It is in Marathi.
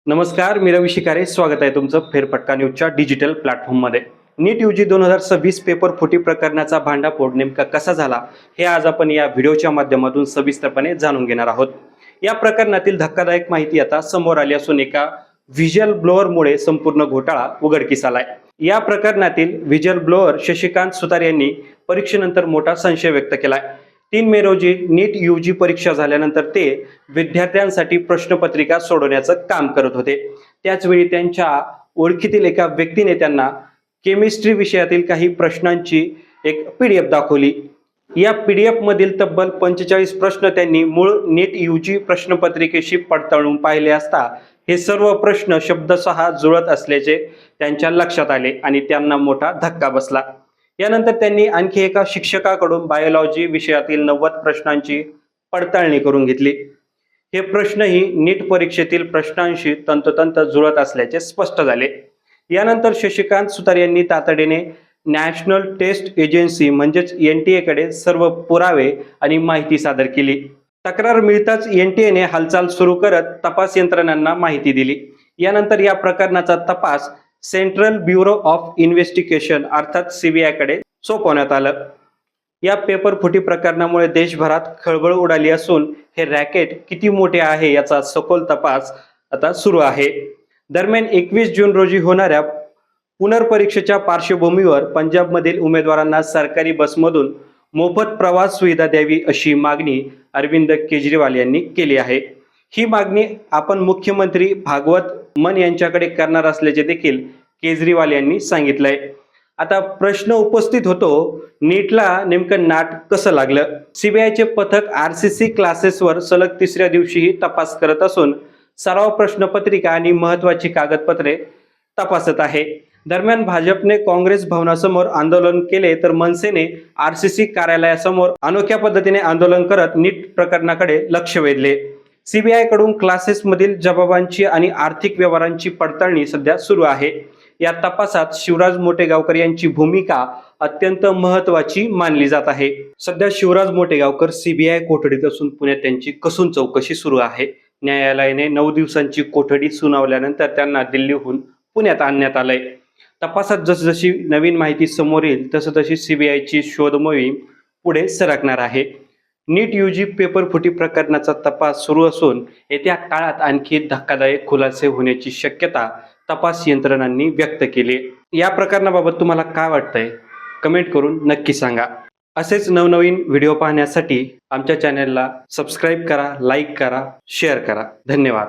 नमस्कार, मी रवी शिकारे. स्वागत आहे तुमचं फेरफटका न्यूजच्या डिजिटल प्लॅटफॉर्ममध्ये. नीट यूजी 2026 पेपर फुटी प्रकरणाचा भांडाफोड नेमका कसा झाला हे आज आपण या व्हिडिओच्या माध्यमातून सविस्तरपणे जाणून घेणार आहोत. या प्रकरणातील धक्कादायक माहिती आता समोर आली असून एका व्हिज्युअल ब्लोअरमुळे संपूर्ण घोटाळा उघडकीस आलाय. या प्रकरणातील व्हिज्युअल ब्लोअर शशिकांत सुतार यांनी परीक्षेनंतर मोठा संशय व्यक्त केलाय. 3 मे रोजी नीट यूजी परीक्षा झाल्यानंतर ते विद्यार्थ्यांसाठी प्रश्नपत्रिका सोडवण्याचं काम करत होते. त्याचवेळी त्यांच्या ओळखीतील एका व्यक्तीने त्यांना केमिस्ट्री विषयातील काही प्रश्नांची एक PDF दाखवली. या PDF मधील तब्बल 45 प्रश्न त्यांनी मूळ नीट यूजी प्रश्नपत्रिकेशी पडताळून पाहिले असता हे सर्व प्रश्न शब्दशः जुळत असल्याचे त्यांच्या लक्षात आले आणि त्यांना मोठा धक्का बसला. यानंतर त्यांनी आणखी एका शिक्षकाकडून बायोलॉजी विषयातील 90 प्रश्नांची पडताळणी करून घेतली. हे प्रश्नही नीट परीक्षेतील प्रश्नांशी तंतोतंत जुळत असल्याचे स्पष्ट झाले. यानंतर शशिकांत सुतार यांनी तातडीने नॅशनल टेस्ट एजन्सी म्हणजेच NTA कडे सर्व पुरावे आणि माहिती सादर केली. तक्रार मिळताच NTA ने हालचाल सुरू करत तपास यंत्रणांना माहिती दिली. यानंतर या प्रकरणाचा तपास सेंट्रल ब्युरो ऑफ इन्व्हेस्टिगेशन अर्थात CBI कडे सोपवण्यात आलं. या पेपर फुटी प्रकरणामुळे देशभरात खळबळ उडाली असून हे रॅकेट किती मोठे आहे याचा सखोल तपास आता सुरू आहे. दरम्यान 21 जून रोजी होणाऱ्या पुनर्परीक्षेच्या पार्श्वभूमीवर पंजाबमधील उमेदवारांना सरकारी बसमधून मोफत प्रवास सुविधा द्यावी अशी मागणी अरविंद केजरीवाल यांनी केली आहे. ही मागणी आपण मुख्यमंत्री भागवत मन यांच्याकडे करणार असल्याचे देखील केजरीवाल यांनी सांगितलंय. आता प्रश्न उपस्थित होतो, नीटला नेमकं नाट कसं लागलं? CBIचे पथक RCC क्लासेसवर सलग 3ऱ्या दिवशीही तपास करत असून सराव प्रश्नपत्रिका आणि महत्वाची कागदपत्रे तपासत आहे. दरम्यान भाजपने काँग्रेस भवनासमोर आंदोलन केले तर मनसेने RCC कार्यालयासमोर अनोख्या पद्धतीने आंदोलन करत नीट प्रकरणाकडे लक्ष वेधले. CBI कडून क्लासेसमधील जबाबांची आणि आर्थिक व्यवहारांची पडताळणी सध्या सुरू आहे. या तपासात शिवराज मोटेगावकर यांची भूमिका अत्यंत महत्वाची मानली जात आहे. सध्या शिवराज मोटेगावकर CBI कोठडीत असून पुण्यात त्यांची कसून चौकशी सुरू आहे. न्यायालयाने 9 दिवसांची कोठडी सुनावल्यानंतर त्यांना दिल्लीहून पुण्यात आणण्यात आलंय. तपासात जसजशी नवीन माहिती समोर येईल तसतशी CBIची शोध मोहीम पुढे सरकणार आहे. नीट यूजी पेपर फुटी प्रकरणाचा तपास सुरू असून येत्या काळात आणखी धक्कादायक खुलासे होण्याची शक्यता तपास यंत्रणांनी व्यक्त केली. या प्रकरणाबाबत तुम्हाला काय वाटतंय? कमेंट करून नक्की सांगा. असेच नवनवीन व्हिडिओ पाहण्यासाठी आमच्या चॅनलला सबस्क्राईब करा, लाईक करा, शेअर करा. धन्यवाद.